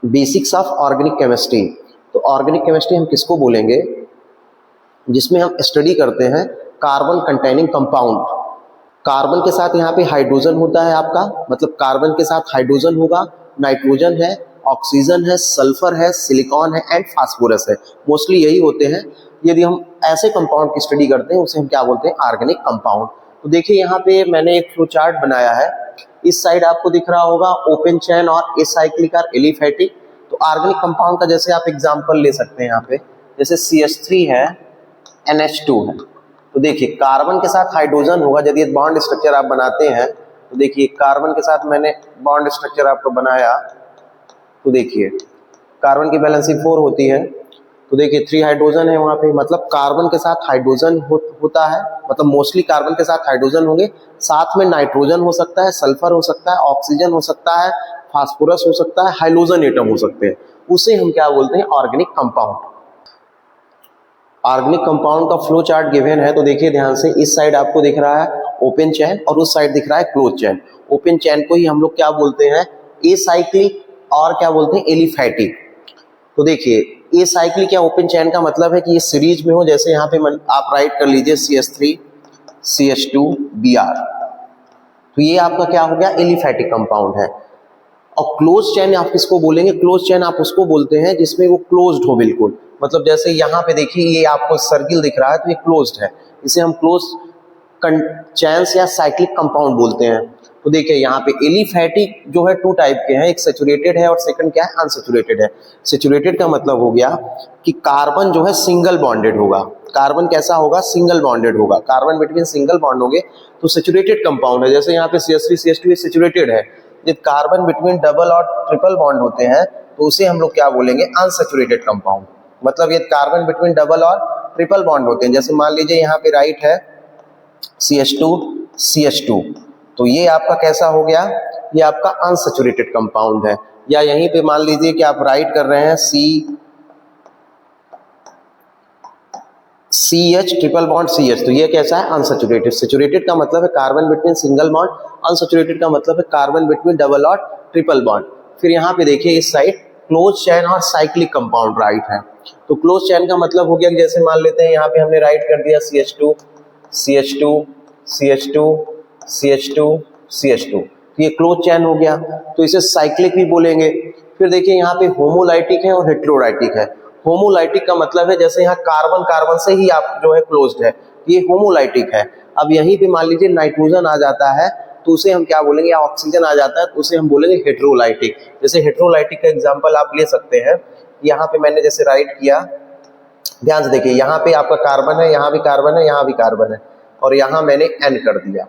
Basics of organic chemistry. तो organic chemistry हम किसको बोलेंगे, जिसमें हम स्टडी करते हैं कार्बन कंटेनिंग कंपाउंड। कार्बन के साथ यहाँ पे हाइड्रोजन होता है आपका, मतलब कार्बन के साथ हाइड्रोजन होगा, नाइट्रोजन है, ऑक्सीजन है, सल्फर है, सिलिकॉन है एंड फास्फोरस है। मोस्टली यही होते हैं। यदि हम ऐसे कंपाउंड की स्टडी करते हैं उसे हम क्या बोलते हैं, ऑर्गेनिक कंपाउंड। तो देखिए यहाँ पे मैंने एक फ्लो चार्ट बनाया है। इस साइड आपको दिख रहा होगा ओपन चेन और एसाइक्लिक और एलिफैटिक। तो ऑर्गेनिक कंपाउंड का जैसे आप एग्जांपल ले सकते हैं यहाँ पे, जैसे CH3 है, NH2 है। तो देखिए कार्बन के साथ हाइड्रोजन होगा। यदि बॉन्ड स्ट्रक्चर आप बनाते हैं तो देखिए कार्बन के साथ मैंने बॉन्ड स्ट्रक्चर आपको बनाया, तो देखिए कार्बन की वैलेंसी 4 होती है। तो देखिए 3 हाइड्रोजन है वहाँ पे, मतलब कार्बन के साथ हाइड्रोजन होता है, मतलब मोस्टली कार्बन के साथ हाइड्रोजन होंगे, साथ में नाइट्रोजन हो सकता है, सल्फर हो सकता है, ऑक्सीजन हो सकता है, फास्फोरस हो सकता है, हाइड्रोजन एटम हो सकते हैं। उसे हम क्या बोलते हैं, ऑर्गेनिक कंपाउंड। ऑर्गेनिक कंपाउंड का फ्लो चार्ट गिवन है। तो देखिए ध्यान से, इस साइड आपको दिख रहा है ओपन चेन और उस साइड दिख रहा है क्लोज चेन। ओपन चेन को ही हम लोग क्या बोलते हैं, एसाइक्लिक, और क्या बोलते हैं, एलिफैटिक। तो देखिए एसाइक्लिक या ओपन चेन का मतलब है कि ये सीरीज में हो। जैसे यहाँ पे आप राइट कर लीजिए CH3 CH2 Br, तो ये आपका क्या हो गया, एलिफैटिक कंपाउंड है। और क्लोज चेन आप किसको बोलेंगे, क्लोज चेन आप उसको बोलते हैं जिसमें वो क्लोज्ड हो बिल्कुल। मतलब जैसे यहाँ पे देखिए ये आपको सर्किल दिख रहा है तो ये क्लोज्ड है, इसे हम क्लोज चेन्स या साइक्लिक कंपाउंड बोलते हैं। तो देखिए यहाँ पे एलिफैटिक जो है 2 टाइप के हैं, एक सैचुरेटेड है और सेकंड क्या है, अनसैचुरेटेड है। सैचुरेटेड का मतलब हो गया कि कार्बन जो है सिंगल बॉन्डेड होगा। कार्बन कैसा होगा, सिंगल बॉन्डेड होगा, कार्बन बिटवीन सिंगल बॉन्ड होंगे तो सैचुरेटेड कंपाउंड है। जैसे यहाँ पे CH3 CH2 सैचुरेटेड है। जब कार्बन बिटवीन डबल और ट्रिपल बॉन्ड होते हैं तो उसे हम लोग क्या बोलेंगे, अनसैचुरेटेड कंपाउंड। मतलब ये कार्बन बिटवीन डबल और ट्रिपल बॉन्ड होते हैं। जैसे मान लीजिए यहाँ पे राइट है CH2 CH2, तो ये आपका कैसा हो गया, ये आपका अनसैचुरेटेड कंपाउंड है। या यहीं पे मान लीजिए कि आप राइट कर रहे हैं CH ट्रिपल बॉन्ड CH, तो ये कैसा है, अनसैचुरेटेड। सैचुरेटेड का मतलब है carbon between single bond, unsaturated का मतलब है कार्बन बिटवीन डबल और ट्रिपल बॉन्ड। फिर यहाँ पे देखिए इस साइड क्लोज चेन और साइक्लिक कंपाउंड राइट है। तो क्लोज चेन का मतलब हो गया, जैसे मान लेते हैं यहाँ पे हमने राइट कर दिया CH2 CH2 CH2 CH2 CH2, तो ये क्लोज चेन हो गया, तो इसे साइक्लिक भी बोलेंगे। फिर देखिए यहाँ पे होमोलाइटिक है और हेटेरोलाइटिक है। होमोलाइटिक का मतलब है जैसे यहाँ कार्बन कार्बन से ही आप जो है क्लोज्ड है, ये होमोलाइटिक है। अब यहीं पे मान लीजिए नाइट्रोजन आ जाता है तो उसे हम क्या बोलेंगे, या ऑक्सीजन आ जाता है तो उसे हम बोलेंगे हेटेरोलाइटिक। जैसे हेटेरोलाइटिक का एग्जांपल आप ले सकते हैं, यहाँ पे मैंने जैसे राइट किया, ध्यान से देखिए यहाँ पे आपका कार्बन है, यहाँ भी कार्बन है, यहाँ भी कार्बन है, और यहाँ मैंने N कर दिया,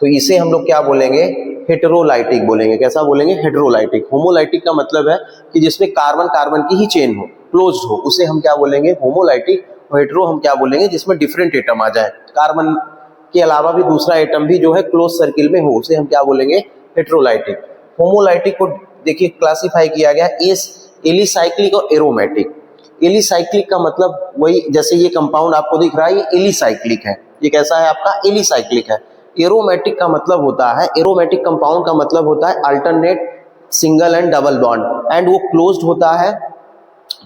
तो इसे हम लोग क्या बोलेंगे, हेटेरोलाइटिक बोलेंगे। कैसा बोलेंगे, हेटेरोलाइटिक। होमोलाइटिक का मतलब है कि जिसमें कार्बन कार्बन की ही चेन हो, क्लोज्ड हो, उसे हम क्या बोलेंगे, होमोलाइटिक। और हेटेरो हम क्या बोलेंगे, जिसमें डिफरेंट एटम आ जाए, कार्बन के अलावा भी दूसरा एटम भी जो है क्लोज सर्किल में हो, उसे हम क्या बोलेंगे, हेटेरोलाइटिक। होमोलाइटिक को देखिए क्लासिफाई किया गया एलिसाइक्लिक और एरोमेटिक। एलिसाइक्लिक का मतलब वही, जैसे ये कंपाउंड आपको दिख रहा है ये एलिसाइक्लिक है, ये कैसा है आपका, एलिसाइक्लिक है। एरोमेटिक का मतलब होता है, एरोमेटिक कंपाउंड का मतलब होता है alternate single and double bond, and वो क्लोज्ड होता है,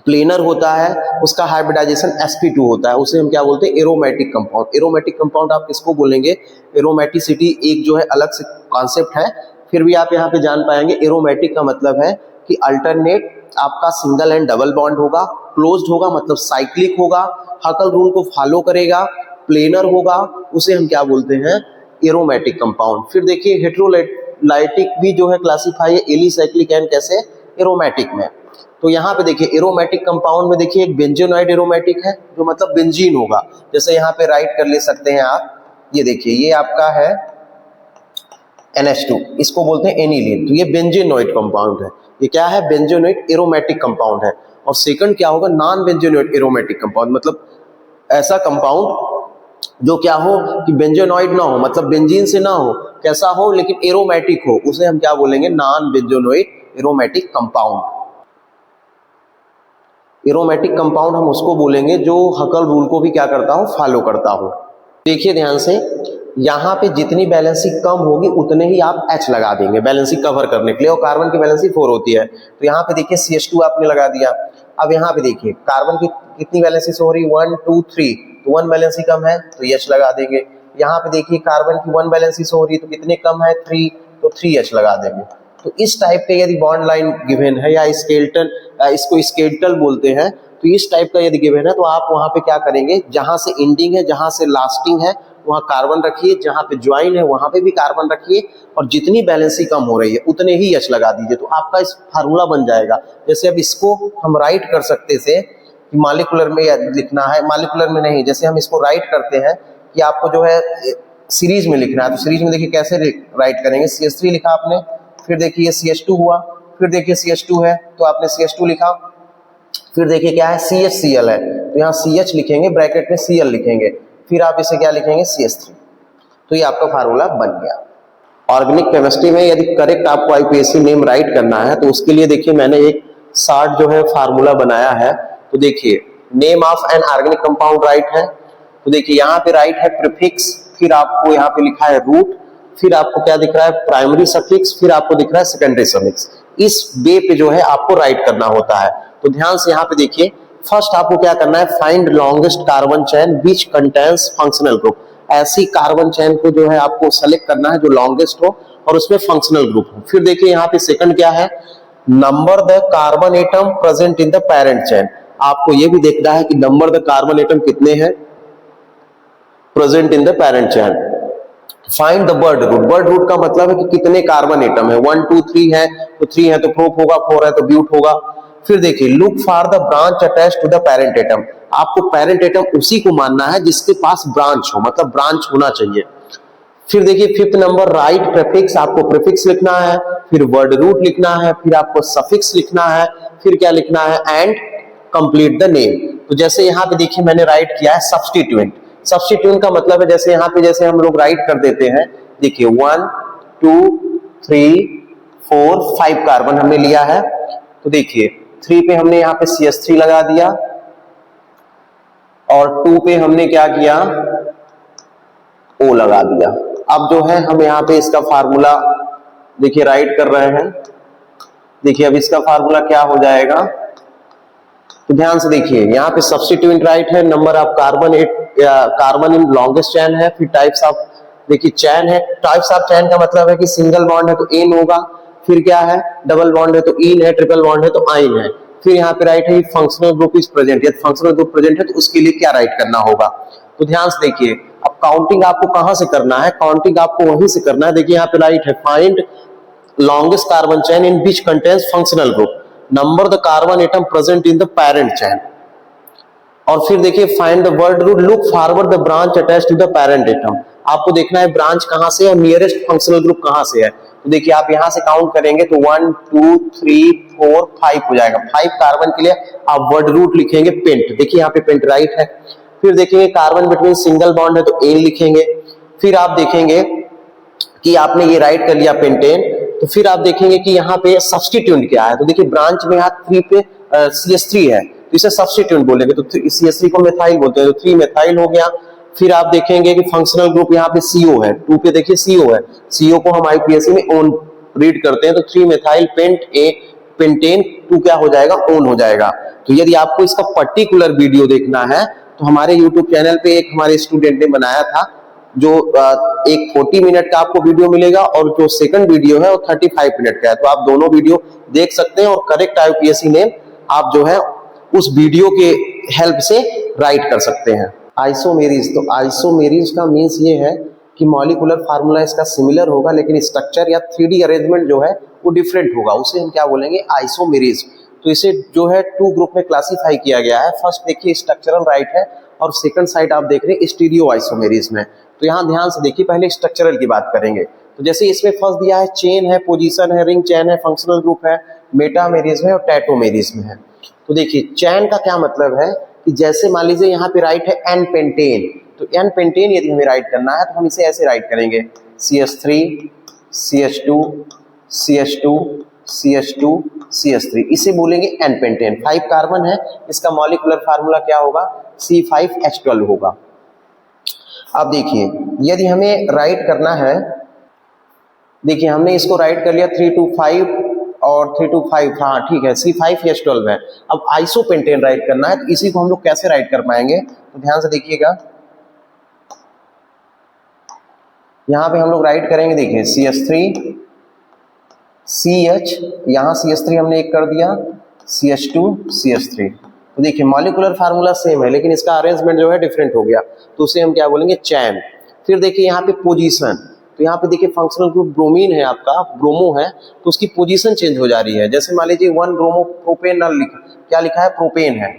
प्लेनर होता है, उसका हाइब्रिडाइजेशन sp2 होता है, उसे हम क्या बोलते हैं, एरोमेटिक कंपाउंड। एरोमेटिक कंपाउंड आप किसको बोलेंगे, एरोमेटिसिटी एक जो है अलग से कॉन्सेप्ट है, फिर भी आप यहाँ पे जान पाएंगे। एरोमेटिक का मतलब है कि अल्टरनेट आपका सिंगल एंड डबल बॉन्ड होगा, क्लोज्ड होगा मतलब साइक्लिक होगा, हकल रूल को फॉलो करेगा, प्लेनर होगा, उसे हम क्या बोलते हैं, एरोमेटिक कंपाउंड। फिर देखिए हेटेरोलाइटिक भी जो है क्लासिफाई है एलिसाइक्लिक एंड कैसे, एरोमेटिक में। तो यहाँ पे देखिए एरोमेटिक कंपाउंड में देखिए एक बेंजोनॉइड एरोमेटिक है, जो मतलब बेंजीन होगा। जैसे यहाँ पे राइट कर ले सकते हैं आप, ये देखिए ये आपका है NH2, इसको बोलते हैं एनिलीन, तो ये बेंजोनॉइड कंपाउंड है। ये क्या है, बेंजोनॉइड एरोमेटिक कंपाउंड है। और सेकंड क्या होगा, नॉन बेंजोनॉइड एरोमेटिक कंपाउंड, मतलब ऐसा कंपाउंड जो क्या हो कि बेंजोनॉइड ना हो, मतलब बेंजीन से ना हो, कैसा हो लेकिन एरोमेटिक हो, उसे हम क्या बोलेंगे, non benzenoid aromatic compound. Aromatic compound हम उसको बोलेंगे जो हकल रूल को भी क्या करता हो, फॉलो करता हो। देखिए ध्यान से, यहाँ पे जितनी वैलेंसी कम होगी उतने ही आप H लगा देंगे वैलेंसी कवर करने के लिए, और कार्बन की वैलेंसी 4 होती है। तो यहाँ पे देखिए CH2 आपने लगा दिया। अब यहाँ पे देखिए कार्बन की कितनी वैलेंसी हो रही है, 1 2 3, तो 1 वैलेंसी कम है तो H लगा देंगे। यहाँ पे देखिए कार्बन की 1 वैलेंसी हो रही है तो कितने कम है, 3, तो 3H लगा देंगे। तो इस टाइप के यदि बॉन्ड लाइन गिवन है या स्केलेटन, इसको स्केलेटल बोलते हैं, तो इस टाइप का यदि गिवन है तो आप वहां पे क्या करेंगे, जहां से एंडिंग है जहां से लास्टिंग है वहां कार्बन रखिए, जहां पे ज्वाइन है वहां पे भी कार्बन रखिए, और जितनी बैलेंसी कम हो रही है उतने ही H लगा दीजिए। तो आपका इस फार्मूला बन जाएगा। जैसे अब इसको हम राइट कर सकते थे कि मॉलिक्यूलर में लिखना है, मॉलिक्यूलर में नहीं, जैसे हम इसको राइट करते हैं कि आपको जो है सीरीज में लिखना है, तो सीरीज में देखिए कैसे राइट करेंगे। CH3 लिखा आपने, फिर देखिए CH2 हुआ, फिर देखिए CH2 है तो आपने CH2 लिखा, फिर देखिए क्या है CHCl है तो यहाँ CH लिखेंगे, ब्रैकेट में Cl लिखेंगे, फिर आप इसे क्या लिखेंगे CH3। तो ये आपका फार्मूला बन गया। ऑर्गेनिक केमिस्ट्री में यदि करेक्ट आपको IUPAC नेम राइट करना है तो उसके लिए देखिए मैंने एक शार्ट जो है फार्मूला बनाया है। तो देखिए name of an organic compound right है, तो देखिए यहाँ पे राइट है प्रीफिक्स, फिर आपको यहाँ पे लिखा है रूट, फिर आपको क्या दिख रहा है प्राइमरी सफिक्स, फिर आपको दिख रहा है सेकेंडरी सफिक्स। इस वे पे जो है आपको राइट करना होता है। तो ध्यान से यहाँ पे देखिए, फर्स्ट आपको क्या करना है, find longest carbon chain which contains functional group. ऐसी कार्बन चेन को जो है आपको सेलेक्ट करना है जो लॉन्गेस्ट हो और उसमें फंक्शनल ग्रुप हो। फिर देखिए यहाँ पे सेकंड क्या है, number the carbon atom present in the parent chain. आपको ये भी देखना है कि नंबर द कार्बन एटम कितने हैं present in the parent chain. Find the word root. Word root का मतलब है कि कितने कार्बन एटम है, 1 2 3 है तो 3 है तो प्रोप होगा, 4 है तो ब्यूट होगा। फिर देखिए look for the branch attached to the parent atom. आपको पेरेंट एटम उसी को मानना है जिसके पास ब्रांच हो, मतलब ब्रांच होना चाहिए। फिर देखिए फिफ्थ नंबर, राइट प्रीफिक्स। आपको प्रीफिक्स लिखना है, फिर वर्ड रूट लिखना है, फिर आपको सफिक्स लिखना है, फिर क्या लिखना है, एंड कंप्लीट द नेम। तो जैसे यहाँ पे देखिए मैंने राइट किया है सब्स्टिट्यूएंट। सब्स्टिट्यूएंट का मतलब है जैसे यहाँ पे जैसे हम लोग राइट कर देते हैं, देखिए 1 2 3 4 5 कार्बन हमने लिया है, तो देखिए 3 पे हमने यहाँ पे CH3 लगा दिया और 2 पे हमने क्या किया, O लगा दिया। अब जो है हम यहाँ पे इसका फार्मूला देखिए राइट कर रहे हैं। देखिए अब इसका फार्मूला क्या हो जाएगा, तो ध्यान से देखिए यहाँ पे सब्स्टिट्यूएंट राइट है, number of carbon in longest chain है, फिर टाइप्स ऑफ, देखिए चैन है, टाइप्स ऑफ चैन का मतलब है कि सिंगल बॉन्ड है तो एन होगा, फिर क्या है डबल बॉन्ड है तो इन है, ट्रिपल बॉन्ड है तो आइन है। फिर यहाँ पे राइट है फंक्शनल ग्रुप इज प्रेजेंट, यदि फंक्शनल ग्रुप प्रेजेंट है तो उसके लिए क्या राइट करना होगा। तो ध्यान से देखिए अब काउंटिंग आपको कहां से करना है, काउंटिंग आपको वहीं से करना है। देखिए यहाँ पे राइट है find longest carbon chain in which contains functional group, number the carbon atom present in the parent chain। और फिर देखिए find the word root, look forward the branch attached to the parent atom। आपको देखना है branch कहां से है, nearest functional group कहां से है। तो देखिए आप यहां से काउंट करेंगे तो 1 2 3 4 5 हो जाएगा। 5 कार्बन के लिए आप वर्ड रूट लिखेंगे पेंट, देखिए यहाँ पे पेंट राइट है। फिर देखेंगे कार्बन बिटवीन सिंगल बॉन्ड है तो एन लिखेंगे। फिर आप देखेंगे कि आपने ये राइट कर लिया पेंटेन, तो फिर आप देखेंगे कि यहाँ पे सब्स्टिट्यूएंट क्या है। तो देखिए ब्रांच में यहाँ 3 पे CH3 है तो इसे सब्स्टिट्यूएंट बोलेंगे, तो CH3 को मेथाइल बोलते हैं, तो 3 मेथाइल हो गया। फिर आप देखेंगे कि फंक्शनल ग्रुप यहाँ पे CO है, 2 पे देखिए CO है, CO को हम IUPAC में ओन रीड करते हैं, तो 3 मेथाइल पेंटेन 2 क्या हो जाएगा, ओन हो जाएगा। तो यदि आपको इसका पर्टिकुलर वीडियो देखना है तो हमारे यूट्यूब चैनल पे एक हमारे स्टूडेंट ने बनाया था, जो एक 40 मिनट का आपको वीडियो मिलेगा और जो सेकंड वीडियो है वो 35 मिनट का है। तो आप दोनों वीडियो देख सकते हैं और करेक्ट IUPAC नेम आप जो है उस वीडियो के हेल्प से राइट कर सकते हैं। आइसोमेरीज, तो आइसोमेरीज का मीन्स ये है कि मॉलिक्यूलर फार्मूला इसका सिमिलर होगा लेकिन स्ट्रक्चर या 3D अरेंजमेंट जो है वो डिफरेंट होगा, उसे हम क्या बोलेंगे, आइसोमेरीज। तो इसे जो है 2 ग्रुप में क्लासिफाई किया गया है। फर्स्ट देखिए स्ट्रक्चरल राइट है और सेकंड साइड आप देख रहे हैं स्टीरियो आइसोमेरीज में। तो यहाँ ध्यान से देखिए, पहले स्ट्रक्चरल की बात करेंगे। तो जैसे इसमें फर्स्ट दिया है चेन है, पोजीशन है, रिंग चेन है, फंक्शनल ग्रुप है, मेटामेरीज में और टेट्रोमेरीज में है। तो देखिए चैन का क्या मतलब है कि जैसे मान लीजिए यहाँ पे राइट है एन पेंटेन, तो एन पेंटेन यदि हमें राइट करना है तो हम इसे ऐसे राइट करेंगे CH3 CH2 CH2 CH2 CH3, इसे बोलेंगे एन पेंटेन। 5 कार्बन है, इसका मॉलिक्यूलर फार्मूला क्या होगा, C5H12 होगा। अब देखिए यदि हमें राइट करना है, देखिए हमने इसको राइट कर लिया 3 to 5 और 3 to 5, हाँ ठीक है, C5H12 है। अब आइसोपेंटेन राइट करना है, तो इसी को हम लोग कैसे राइट कर पाएंगे, तो ध्यान से देखिएगा। यहाँ पे हम लोग राइट करेंगे, देखिए CH3 CH, यहाँ CH3 हमने एक कर दिया, CH2 CH3। तो देखिए मॉलिक्यूलर फार्मूला सेम है लेकिन इसका अरेंजमेंट जो है डिफरेंट हो गया, तो उसे हम क्या बोलेंगे, चैन। फिर देखिए यहाँ पे पोजीशन, तो यहाँ पे देखिए फंक्शनल ग्रुप ब्रोमीन है आपका, ब्रोमो है, तो उसकी पोजीशन चेंज हो जा रही है। जैसे मान लीजिए 1 ब्रोमो प्रोपेनल क्या लिखा है, प्रोपेन है,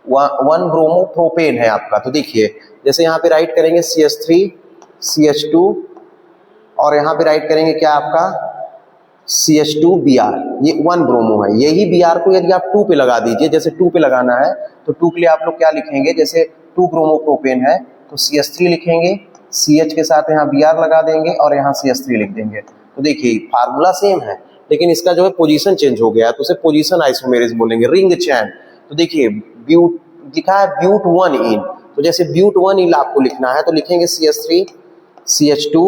1 ब्रोमो प्रोपेन है आपका। तो देखिए जैसे यहाँ पे राइट करेंगे CH3 CH2 और यहाँ पे राइट करेंगे क्या आपका CH2Br, ये 1 ब्रोमो है। यही Br को यदि आप 2 पे लगा दीजिए, जैसे 2 पे लगाना है तो 2 के लिए आप लोग क्या लिखेंगे, जैसे 2 ब्रोमो प्रोपेन है तो CH3 लिखेंगे, CH के साथ यहाँ Br लगा देंगे और यहाँ CH3 लिख देंगे। तो देखिए फार्मूला सेम है लेकिन इसका जो है पोजीशन चेंज हो गया है, तो उसे पोजीशन आइसोमेरेज बोलेंगे, रिंग चैन। तो देखिए ब्यूट लिखा है ब्यूट 1 इन, तो जैसे ब्यूट 1 इन आपको लिखना है तो लिखेंगे CH3 CH2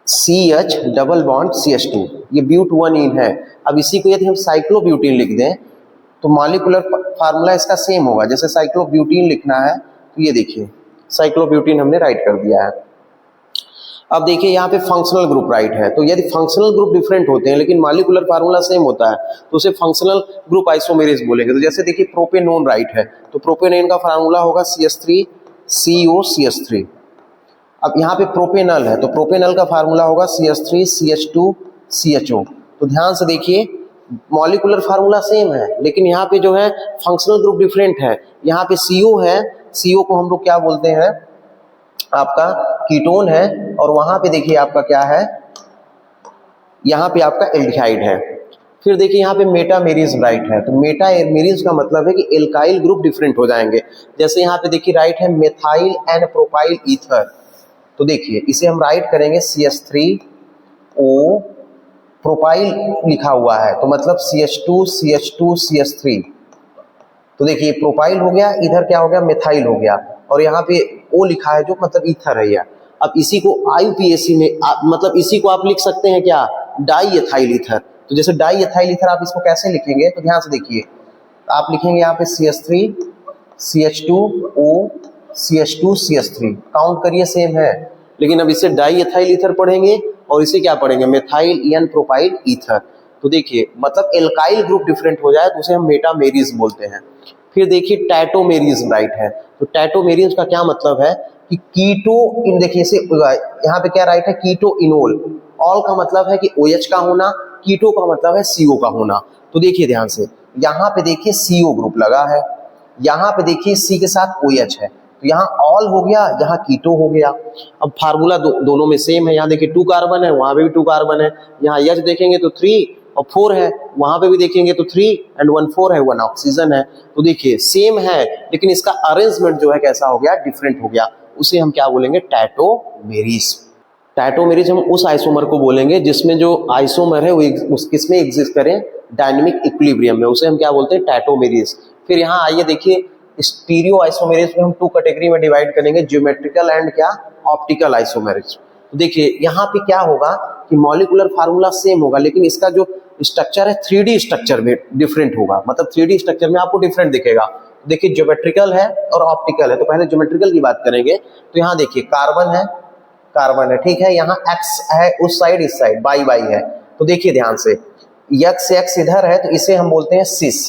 CH double bond CH2, ये ब्यूट 1 इन है। अब इसी को यदि हम साइक्लोब्यूटीन लिख दें तो मॉलिक्यूलर फार्मूला इसका सेम होगा। जैसे साइक्लोब्यूटीन लिखना है तो ये देखिए साइक्लोब्यूटीन हमने राइट कर दिया है। अब देखिए यहाँ पे फंक्शनल ग्रुप राइट है, तो यदि फंक्शनल ग्रुप डिफरेंट होते हैं लेकिन मॉलिक्यूलर फार्मूला सेम होता है तो उसे फंक्शनल ग्रुप आइसोमेरेज बोलेंगे। तो जैसे देखिए प्रोपेनोन राइट है, तो प्रोपेनोन का फार्मूला होगा CH3 CO CH3। अब यहाँ पे प्रोपेनल है तो प्रोपेनल का फार्मूला होगा CH3 CH2 CHO। तो ध्यान से देखिए मॉलिक्यूलर फार्मूला सेम है लेकिन यहाँ पे जो है फंक्शनल ग्रुप डिफरेंट है। यहाँ पे CO है, CO को हम लोग क्या बोलते हैं, आपका कीटोन है, और वहां पे देखिए आपका क्या है, यहाँ पे आपका एल्डिहाइड है। फिर देखिए यहाँ पे मेटामेरीज राइट है, तो मेटामेरीज का मतलब है कि एल्काइल ग्रुप डिफरेंट हो जाएंगे। जैसे यहाँ पे देखिए राइट है मेथाइल एंड प्रोपाइल ईथर, तो देखिए इसे हम राइट करेंगे CH3O, प्रोपाइल लिखा हुआ है तो मतलब CH2 CH3। तो देखिए प्रोपाइल हो गया, इधर क्या हो गया, मेथाइल हो गया, और यहाँ पे O लिखा है जो मतलब ईथर है यार। अब इसी को IUPAC में मतलब इसी को आप लिख सकते हैं क्या, डाई एथाइल ईथर। तो जैसे डाई एथाइल ईथर आप इसको कैसे लिखेंगे, तो ध्यान से देखिए आप लिखेंगे यहाँ पे CH3 CH2O CH2 CH3, count करिए सेम है, लेकिन अब इसे डाई एथाइल ईथर पढ़ेंगे और इसे क्या पढ़ेंगे, मेथाइल एन प्रोपाइल ईथर। तो देखिए मतलब एल्काइल ग्रुप डिफरेंट हो जाए तो उसे हम मेटामेरीज बोलते हैं। फिर देखिए टैटोमेरीज राइट है, तो टैटोमेरीज का क्या मतलब है कि कीटो इन, देखिए इसे यहाँ पे क्या राइट है, कीटो इनोल। ऑल का मतलब है कि OH का होना, कीटो का मतलब है CO का होना। तो देखिए ध्यान से यहाँ पे देखिए CO ग्रुप लगा है, यहाँ पे देखिए C के साथ OH है, तो यहाँ ऑल हो गया, यहाँ कीटो हो गया। अब फार्मूला दोनों में सेम है, यहाँ देखिए 2 कार्बन है, वहां पे भी 2 कार्बन है, यहाँ H देखेंगे तो 3 और 4 है, वहां पे भी देखेंगे तो 3 एंड 1 4 है, 1 ऑक्सीजन है। तो देखिए सेम है लेकिन इसका अरेंजमेंट जो है कैसा हो गया, डिफरेंट हो गया, उसे हम क्या बोलेंगे, टैटोमेरीज। टैटोमेरीज हम उस आइसोमर को बोलेंगे जिसमें जो आइसोमर है वो किसमें एग्जिस्ट करें, डायनेमिक इक्विलिब्रियम में, उसे हम क्या बोलते हैं, टैटोमेरीज। फिर यहाँ आइए देखिए स्टीरियो आइसोमेरेज में हम 2 कैटेगरी में डिवाइड करेंगे, ज्योमेट्रिकल एंड क्या, ऑप्टिकल आइसोमेरेज। तो देखिए यहाँ पे क्या होगा कि मॉलिक्यूलर फार्मूला सेम होगा लेकिन इसका जो स्ट्रक्चर है 3D स्ट्रक्चर में डिफरेंट होगा, मतलब 3D स्ट्रक्चर में आपको डिफरेंट दिखेगा। देखिए ज्योमेट्रिकल है और ऑप्टिकल है, तो पहले ज्योमेट्रिकल की बात करेंगे। तो यहाँ देखिए कार्बन है ठीक है, यहाँ X है उस साइड, इस साइड बाई बाई है। तो देखिए ध्यान से X इधर है तो इसे हम बोलते हैं सिस।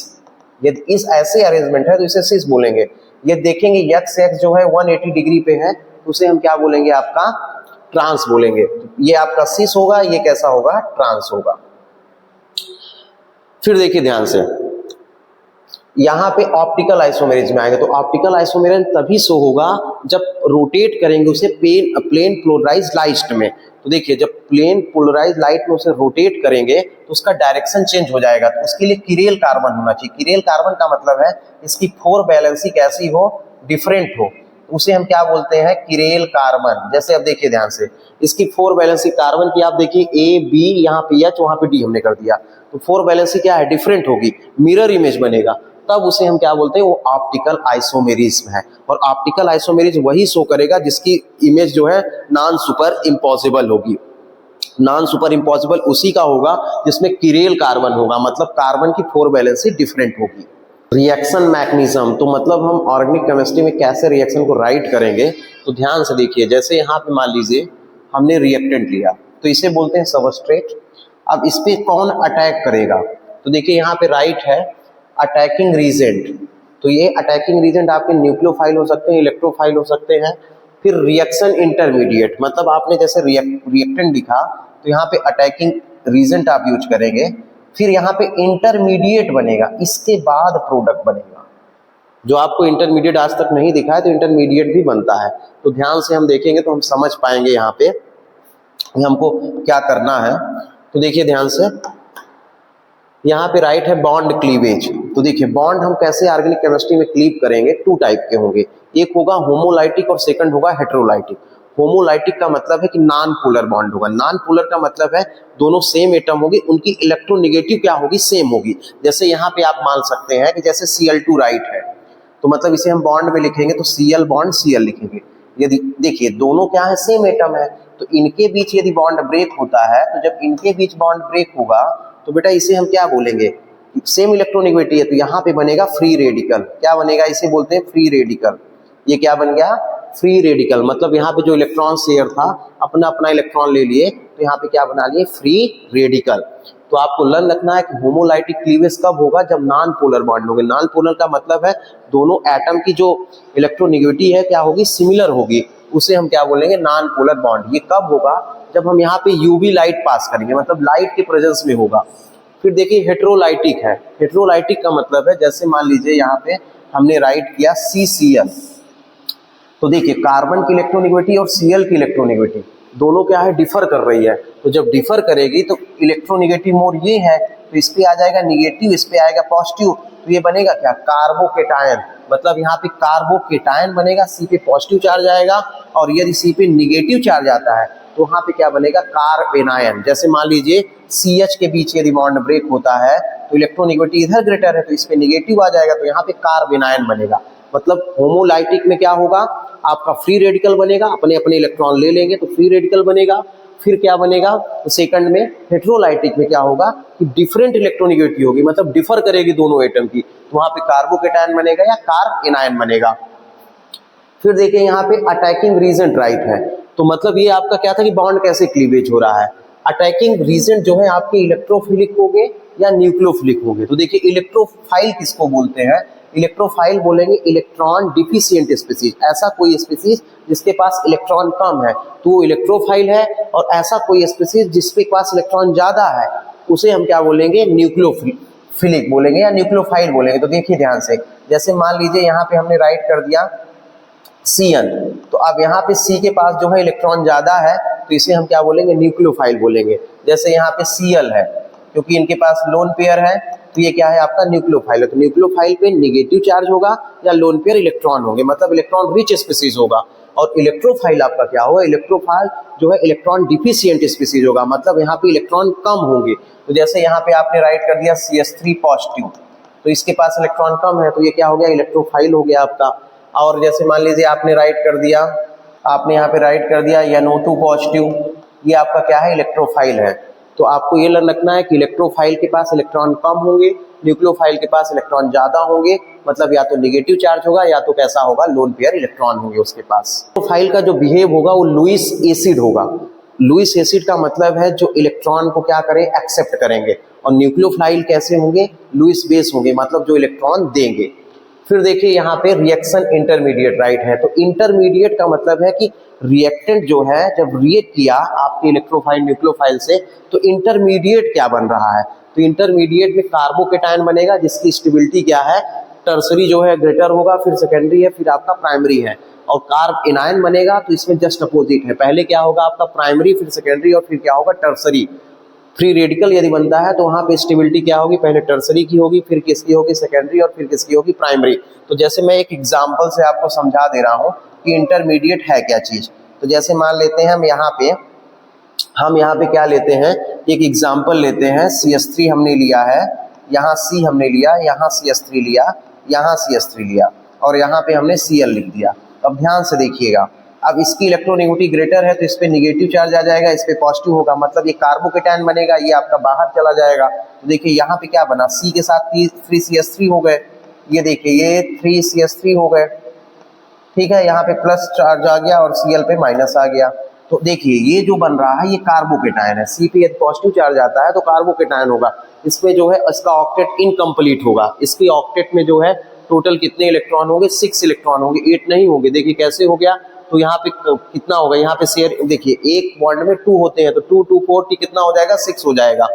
यदि इस ऐसे अरेंजमेंट है तो इसे सिस बोलेंगे। ये देखेंगे X जो है 180 डिग्री पे है तो उसे हम क्या बोलेंगे, आपका ट्रांस बोलेंगे। ये आपका सिस होगा, ये कैसा होगा, ट्रांस होगा। फिर देखिए ध्यान से यहाँ पे ऑप्टिकल आइसोमेरेज में आएंगे, तो ऑप्टिकल आइसोमेरेज तभी शो होगा जब रोटेट करेंगे उसे प्लेन पोलराइज लाइट में। तो देखिए जब प्लेन पोलराइज लाइट में उसे रोटेट करेंगे तो उसका डायरेक्शन चेंज हो जाएगा, तो उसके लिए किरेल कार्बन होना चाहिए। किरेल कार्बन का मतलब है इसकी 4 वैलेंसी कैसी हो, डिफरेंट हो, उसे हम क्या बोलते हैं, किरेल कार्बन। जैसे अब देखिए ध्यान से इसकी 4 वैलेंसी कार्बन की आप देखिए A B, यहाँ पे H, वहां पे D हमने कर दिया, तो 4 वैलेंसी क्या है, डिफरेंट होगी, मिरर इमेज बनेगा। तब उसे हम क्या बोलते हैं, वो ऑप्टिकल आइसोमेरिज्म है। और ऑप्टिकल आइसोमेरिज्म वही शो करेगा जिसकी इमेज जो है नॉन सुपर इम्पॉसिबल होगी। नॉन सुपर इम्पॉसिबल उसी का होगा जिसमें किरेल कार्बन होगा, मतलब कार्बन की 4 वैलेंसी डिफरेंट होगी। रिएक्शन मैकेनिज्म, तो मतलब हम ऑर्गेनिक केमिस्ट्री में कैसे रिएक्शन को राइट करेंगे, तो ध्यान से देखिए। जैसे यहाँ पे मान लीजिए हमने रिएक्टेंट लिया, तो इसे बोलते हैं सबस्ट्रेट। अब इस पे कौन अटैक करेगा, तो देखिए यहाँ पे राइट है अटैकिंग रीजेंट। तो ये अटैकिंग रीजेंट आपके न्यूक्लियोफाइल हो सकते हैं, इलेक्ट्रोफाइल हो सकते हैं। फिर रिएक्शन इंटरमीडिएट, मतलब आपने जैसे रिएक्टेंट लिखा तो यहाँ पे अटैकिंग रीजेंट आप यूज करेंगे। फिर यहाँ पे इंटरमीडिएट बनेगा, इसके बाद प्रोडक्ट बनेगा। जो आपको इंटरमीडिएट आज तक नहीं दिखा है तो इंटरमीडिएट भी बनता है। तो ध्यान से हम देखेंगे तो हम समझ पाएंगे यहाँ पे हमको क्या करना है। तो देखिए ध्यान से, यहाँ पे राइट है बॉन्ड क्लीवेज। तो देखिए बॉन्ड हम कैसे ऑर्गेनिक केमिस्ट्री में क्लीव करेंगे, 2 टाइप के होंगे, एक होगा होमोलाइटिक और सेकंड होगा हेटेरोलाइटिक। होमोलाइटिक का मतलब है कि नॉन पोलर बॉन्ड होगा। नॉन पोलर का मतलब है दोनों सेम एटम होगी, उनकी इलेक्ट्रोनेगेटिव क्या होगी, सेम होगी। जैसे यहाँ पे आप मान सकते हैं कि जैसे Cl2 राइट है, तो मतलब इसे हम बॉन्ड में लिखेंगे तो Cl बॉन्ड Cl लिखेंगे। यदि देखिए दोनों क्या है, सेम एटम है, तो इनके बीच यदि बॉन्ड ब्रेक होता है, तो जब इनके बीच बॉन्ड ब्रेक होगा तो बेटा इसे हम क्या बोलेंगे, सेम इलेक्ट्रोनेगेटिव है, तो यहाँ पे बनेगा फ्री रेडिकल। क्या बनेगा, इसे बोलते हैं फ्री रेडिकल। ये क्या बन गया, फ्री रेडिकल। मतलब यहाँ पे जो इलेक्ट्रॉन शेयर था अपना अपना इलेक्ट्रॉन ले लिए, तो यहाँ पे क्या बना लिए, फ्री रेडिकल। तो आपको लर्न रखना है कि होमोलाइटिक क्लीवेज कब होगा, जब नॉन पोलर बॉन्ड होंगे। नॉन पोलर का मतलब है दोनों एटम की जो इलेक्ट्रोनेगेटिविटी है क्या होगी, सिमिलर होगी, उसे हम क्या बोलेंगे, नॉन पोलर बॉन्ड। ये कब होगा, जब हम यहाँ पे यूवी लाइट पास करेंगे, मतलब लाइट के प्रेजेंस में होगा। फिर देखिए हेटेरोलाइटिक है। हेटेरोलाइटिक का मतलब है जैसे मान लीजिए यहाँ पे हमने राइट किया CCl, तो देखिए कार्बन की इलेक्ट्रोनेगेटिविटी और Cl की इलेक्ट्रोनेगेटिविटी दोनों क्या है, डिफर कर रही है। तो जब डिफर करेगी तो इलेक्ट्रोनेगेटिव मोड ये है, तो इस पे आ जाएगा निगेटिव, इस पे आएगा पॉजिटिव, तो ये बनेगा क्या, कार्बोकेटायन। मतलब यहाँ पे कार्बोकेटायन बनेगा, C पे पॉजिटिव चार्ज आएगा, और यदि C पे निगेटिव चार्ज आता है तो वहाँ पे क्या बनेगा, कार्बेनायन। जैसे मान लीजिए CH के बीच यदि बॉन्ड ब्रेक होता है तो इलेक्ट्रोनेगेटिविटी इधर ग्रेटर है, तो इस पे निगेटिव आ जाएगा, तो यहाँ पे कार्बेनायन बनेगा। मतलब होमोलाइटिक में क्या होगा, आपका फ्री रेडिकल बनेगा, अपने अपने इलेक्ट्रॉन ले लेंगे तो फ्री रेडिकल बनेगा। फिर क्या बनेगा, तो सेकंड में हेटेरोलाइटिक में क्या होगा कि डिफरेंट इलेक्ट्रोनेगेटिविटी होगी, मतलब डिफर करेगी दोनों एटम की, तो वहां पे कार्बोकेटायन बनेगा या कार्बेनायन बनेगा। फिर देखिए यहाँ पे अटैकिंग रीजेंट राइट है, तो मतलब ये आपका क्या था कि बॉन्ड कैसे क्लीवेज हो रहा है। अटैकिंग रीजेंट जो है आपके इलेक्ट्रोफिलिक होंगे या न्यूक्लियोफिलिक होंगे। तो देखिए इलेक्ट्रोफाइल किसको बोलते हैं, इलेक्ट्रोफाइल बोलेंगे इलेक्ट्रॉन डिफिशिएंट स्पीसीज। ऐसा कोई स्पीसीज जिसके पास इलेक्ट्रॉन कम है तो वो इलेक्ट्रोफाइल है, और ऐसा कोई स्पीसीज जिसके पास इलेक्ट्रॉन ज्यादा है उसे हम क्या बोलेंगे, न्यूक्लियोफिलिक बोलेंगे या न्यूक्लियोफाइल बोलेंगे। तो देखिए ध्यान से, जैसे मान लीजिए यहाँ पे हमने राइट कर दिया Cn, तो अब यहाँ पे C के पास जो है इलेक्ट्रॉन ज्यादा है तो इसे हम क्या बोलेंगे, न्यूक्लियोफाइल बोलेंगे। जैसे यहाँ पे Cl है, क्योंकि इनके पास लोन पेयर है तो ये क्या है आपका न्यूक्लियोफाइल है। तो न्यूक्लियोफाइल पे निगेटिव चार्ज होगा या लोन पेयर इलेक्ट्रॉन होंगे, मतलब इलेक्ट्रॉन रिच स्पीसीज होगा। और इलेक्ट्रोफाइल आपका क्या होगा, इलेक्ट्रोफाइल जो है इलेक्ट्रॉन डिफिशिएंट स्पीसीज होगा, मतलब यहाँ पे इलेक्ट्रॉन कम होंगे। तो जैसे यहाँ पे आपने राइट कर दिया CH3 पॉजिटिव, तो इसके पास इलेक्ट्रॉन कम है तो ये क्या हो गया, इलेक्ट्रोफाइल हो गया आपका। और जैसे मान लीजिए आपने राइट कर दिया, आपने यहाँ पे राइट कर दिया NO2 पॉजिटिव, ये आपका क्या है, इलेक्ट्रोफाइल है। तो आपको ये रखना है कि इलेक्ट्रोफाइल के पास इलेक्ट्रॉन कम होंगे, न्यूक्लियोफाइल के पास इलेक्ट्रॉन ज्यादा होंगे, मतलब या तो नेगेटिव चार्ज होगा या तो कैसा होगा, लोन पेयर इलेक्ट्रॉन होंगे उसके पास। इलेक्ट्रोफाइल का जो बिहेव होगा वो लुईस एसिड होगा। लुईस एसिड का मतलब है जो इलेक्ट्रॉन को क्या करें, एक्सेप्ट करेंगे। और न्यूक्लियोफाइल कैसे होंगे, लुईस बेस होंगे, मतलब जो इलेक्ट्रॉन देंगे। फिर देखिए यहाँ पे रिएक्शन इंटरमीडिएट राइट है, तो इंटरमीडिएट का मतलब है कि रिएक्टेंट जो है जब रिएक्ट किया आपके इलेक्ट्रोफाइल न्यूक्लियोफाइल से तो इंटरमीडिएट क्या बन रहा है, तो इंटरमीडिएट में कार्बोकेटायन बनेगा जिसकी स्टेबिलिटी क्या है, टर्सरी जो है ग्रेटर होगा, फिर सेकेंडरी है, फिर आपका प्राइमरी है। और कार्ब एनायन बनेगा तो इसमें जस्ट अपोजिट है, पहले क्या होगा आपका प्राइमरी, फिर सेकेंडरी और फिर क्या होगा टर्सरी। फ्री रेडिकल यदि बनता है तो वहाँ पे स्टेबिलिटी क्या होगी, पहले टर्सरी की होगी, फिर किसकी होगी, सेकेंडरी, और फिर किसकी होगी, प्राइमरी। तो जैसे मैं एक एग्जांपल से आपको समझा दे रहा हूँ कि इंटरमीडिएट है क्या चीज। तो जैसे मान लेते हैं हम यहाँ पे क्या लेते हैं, एक एग्जांपल लेते हैं, CH3 हमने लिया है, यहाँ C हमने लिया, यहाँ CH3 लिया, यहाँ CH3 लिया और यहाँ पे हमने Cl लिख दिया। अब ध्यान से देखिएगा, अब इसकी इलेक्ट्रोनेगेटिविटी ग्रेटर है तो इस पे नेगेटिव चार्ज आ जाएगा, इस पे पॉजिटिव होगा, मतलब ये कार्बोकेटायन बनेगा, ये आपका बाहर चला जाएगा। तो देखिए यहाँ पे क्या बना, C के साथ 3CH3 हो गए, ये देखिए ये 3CH3 हो गए, ठीक है, यहाँ पे प्लस चार्ज आ गया और Cl पे माइनस आ गया। तो देखिए ये जो बन रहा है ये कार्बोकेटायन है, C पे यदि पॉजिटिव चार्ज आता है तो कार्बोकेटायन होगा, इसमें जो है इसका ऑक्टेट इनकम्प्लीट होगा, इसकी ऑक्टेट में जो है टोटल कितने इलेक्ट्रॉन होंगे, 6 इलेक्ट्रॉन होंगे, 8 नहीं होंगे। देखिए कैसे हो गया, तो यहाँ पे कितना होगा, यहाँ पे शेयर देखिए एक बॉन्ड में 2 होते हैं तो 2 2 4 कितना हो जाएगा, 6 हो जाएगा।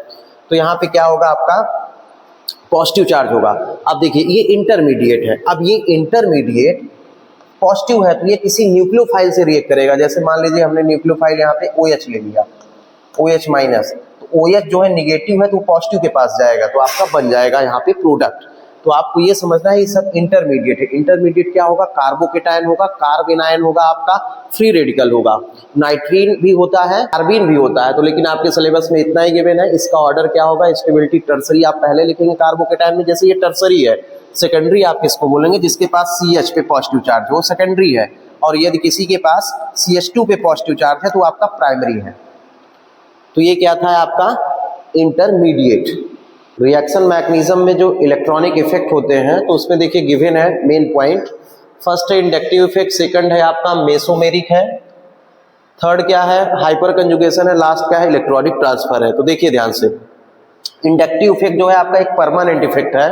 तो यहाँ पे क्या होगा, आपका पॉजिटिव चार्ज होगा। अब देखिए ये इंटरमीडिएट है, अब ये इंटरमीडिएट पॉजिटिव है तो ये किसी न्यूक्लियोफाइल से रिएक्ट करेगा। जैसे मान लीजिए हमने न्यूक्लियोफाइल यहाँ पे OH ले लिया, OH माइनस, तो OH जो है निगेटिव है तो पॉजिटिव के पास जाएगा, तो आपका बन जाएगा यहाँ पे प्रोडक्ट। तो आपको ये समझना है ये सब इंटरमीडिएट है। इंटरमीडिएट क्या होगा, कार्बोकेटायन होगा, कार्बेनायन होगा, आपका फ्री रेडिकल होगा, नाइट्रीन भी होता है, कार्बीन भी होता है। तो लेकिन आपके सिलेबस में इतना ही गिवन है, इसका ऑर्डर क्या होगा, स्टेबिलिटी टर्सरी आप पहले लिखेंगे कार्बोकेटायन में, जैसे ये टर्सरी है। सेकेंडरी आप किसको बोलेंगे, जिसके पास CH पे पॉजिटिव चार्ज हो, सेकेंडरी है, और यदि किसी के पास CH2 पे पॉजिटिव चार्ज है तो आपका प्राइमरी है। तो ये क्या था आपका इंटरमीडिएट। रिएक्शन मैकेनिज्म में जो इलेक्ट्रॉनिक इफेक्ट होते हैं तो उसमें देखिए गिवन है मेन पॉइंट, फर्स्ट है इंडक्टिव इफेक्ट, सेकंड है आपका मेसोमेरिक है, थर्ड क्या है हाइपर कंजुगेशन है, लास्ट क्या है इलेक्ट्रॉनिक ट्रांसफर है। तो देखिए ध्यान से, इंडक्टिव इफेक्ट जो है आपका एक परमानेंट इफेक्ट है,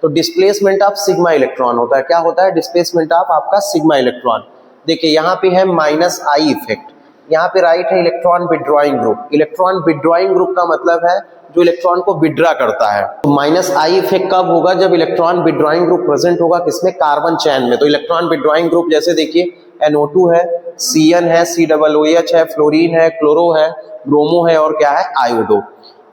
तो डिस्प्लेसमेंट ऑफ सिग्मा इलेक्ट्रॉन होता है। क्या होता है, डिस्प्लेसमेंट ऑफ आपका सिग्मा इलेक्ट्रॉन। देखिए यहाँ पे है -I इफेक्ट, यहाँ पे राइट है electron withdrawing group. Electron withdrawing group का मतलब है जो इलेक्ट्रॉन को विड्रॉ करता है। तो -I इफेक्ट कब होगा, जब इलेक्ट्रॉन विड्रॉइंग ग्रुप प्रेजेंट होगा किसमें, कार्बन चैन में। तो इलेक्ट्रॉन विड्रॉइंग ग्रुप जैसे देखिए NO2 है, CN है, COOH है, फ्लोरीन है, क्लोरो है, ब्रोमो है और क्या है आयोडो।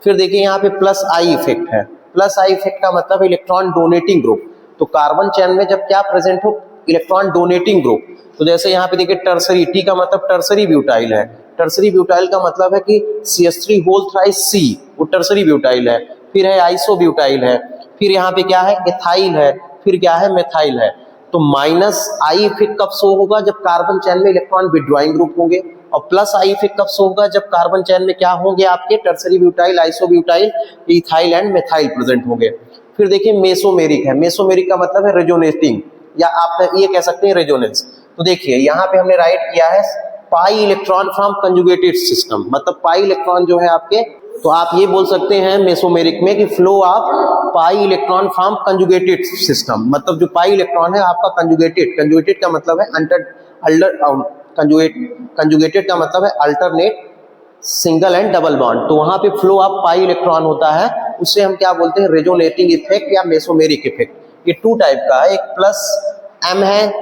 फिर देखिए यहाँ पे +I इफेक्ट है। +I इफेक्ट का मतलब इलेक्ट्रॉन डोनेटिंग ग्रुप। तो कार्बन चैन में जब क्या प्रेजेंट हो, इलेक्ट्रॉन डोनेटिंग ग्रुप। तो जैसे यहाँ पे देखिए टर्सरी, T का मतलब टर्सरी ब्यूटाइल है, टर्सरी ब्यूटाइल का मतलब है कि CH3 होल थ्राइस C, वो टर्सरी ब्यूटाइल है। फिर है आइसो ब्यूटाइल है, फिर यहाँ पे क्या है एथाइल है, फिर क्या है मेथाइल है। तो -I इफेक्ट कब शो होगा, जब कार्बन चैन में इलेक्ट्रॉन विड्रॉइंग ग्रुप होंगे, और +I इफेक्ट कब शो होगा, जब कार्बन चैन में क्या होंगे आपके tertiary butyl, iso butyl, ethyl and methyl present होंगे। फिर देखिए मेसोमेरिक है, मेसोमेरिक का मतलब है रेजोनेटिंग, या आप ये कह सकते हैं रेजोनेंस। तो देखिए यहाँ पे हमने राइट किया है pi electron from conjugated system, मतलब पाई इलेक्ट्रॉन जो है आपके, तो आप ये बोल सकते हैं मेसोमेरिक में कि flow of pi electron from conjugated system, मतलब जो पाई इलेक्ट्रॉन है आपका कंजुगेटेड, कंजुगेटेड का मतलब है कंजुगेटेड का मतलब है alternate single and double bond. तो वहां पे फ्लो ऑफ पाई इलेक्ट्रॉन होता है, उससे हम क्या बोलते हैं रेजोनेटिंग इफेक्ट या मेसोमेरिक इफेक्ट। ये 2 टाइप का है, एक +M है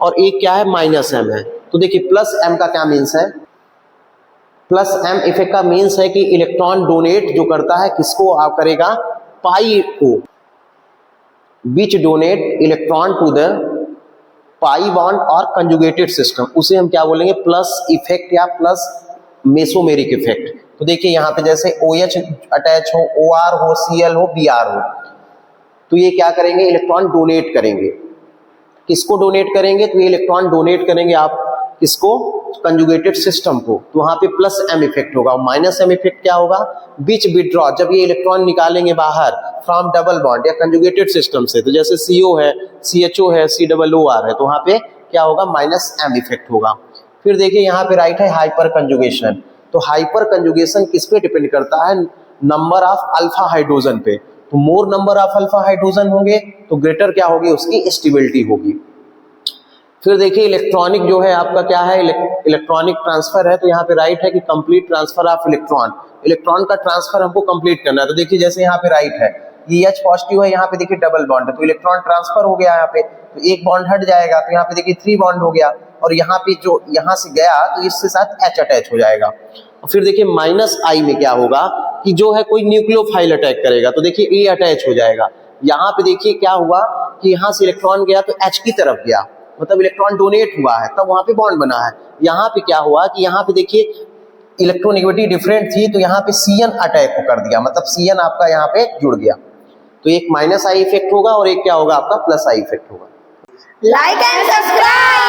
और एक क्या है -M है। तो देखिए +M का क्या मीन्स है, +M इफेक्ट का मीन्स है कि इलेक्ट्रॉन डोनेट जो करता है किसको आप करेगा, पाई को, which donate electron to the pi bond और कंजुगेटेड सिस्टम, उसे हम क्या बोलेंगे प्लस इफेक्ट या प्लस मेसोमेरिक इफेक्ट। तो देखिए यहाँ पे जैसे OH अटैच हो, OR हो, Cl हो, Br हो, तो ये क्या करेंगे इलेक्ट्रॉन डोनेट करेंगे। किसको डोनेट करेंगे, तो ये इलेक्ट्रॉन डोनेट करेंगे आप किसको, कंजुगेटेड सिस्टम को। तो वहां पे +M इफेक्ट होगा। -M इफेक्ट क्या होगा, बीच विड्रॉ, जब ये इलेक्ट्रॉन निकालेंगे बाहर फ्रॉम डबल बॉन्ड या कंजुगेटेड सिस्टम से, तो जैसे CO है, CHO है, COOR है, तो वहां पे क्या होगा -M इफेक्ट होगा। फिर देखिए यहाँ पे राइट है हाइपर कंजुगेशन। तो हाइपर कंजुगेशन किस पे डिपेंड करता है, नंबर ऑफ अल्फा हाइड्रोजन पे। तो मोर नंबर ऑफ अल्फा हाइड्रोजन होंगे तो ग्रेटर क्या होगी उसकी स्टेबिलिटी होगी। फिर देखिए इलेक्ट्रॉनिक जो है आपका क्या है, इलेक्ट्रॉनिक ट्रांसफर है। तो यहाँ पे राइट है कि complete transfer of electron, electron का ट्रांसफर हमको कंप्लीट करना है। तो देखिए जैसे यहाँ पे राइट है, ये H पॉजिटिव है, यहाँ पे देखिए डबल बॉन्ड है, तो इलेक्ट्रॉन ट्रांसफर हो गया यहाँ पे, तो एक बॉन्ड हट जाएगा, तो यहाँ पे देखिए 3 बॉन्ड हो गया, और यहाँ पे जो यहाँ से गया तो इसके साथ H अटैच हो जाएगा। और फिर देखिए -I में क्या होगा कि जो है कोई न्यूक्लियोफाइल अटैक करेगा, तो देखिए A अटैच हो जाएगा। यहाँ पे देखिए क्या हुआ कि यहाँ से इलेक्ट्रॉन गया तो H की तरफ गया, मतलब इलेक्ट्रॉन डोनेट हुआ है, तब वहां पे बॉन्ड बना है। यहाँ पे क्या हुआ कि यहाँ पे देखिए इलेक्ट्रोनेगेटिविटी डिफरेंट थी, तो यहाँ पे CN अटैक कर दिया, मतलब CN आपका यहाँ पे जुड़ गया। तो एक माइनस आई इफेक्ट होगा और एक क्या होगा आपका प्लस आई इफेक्ट होगा। Like and subscribe.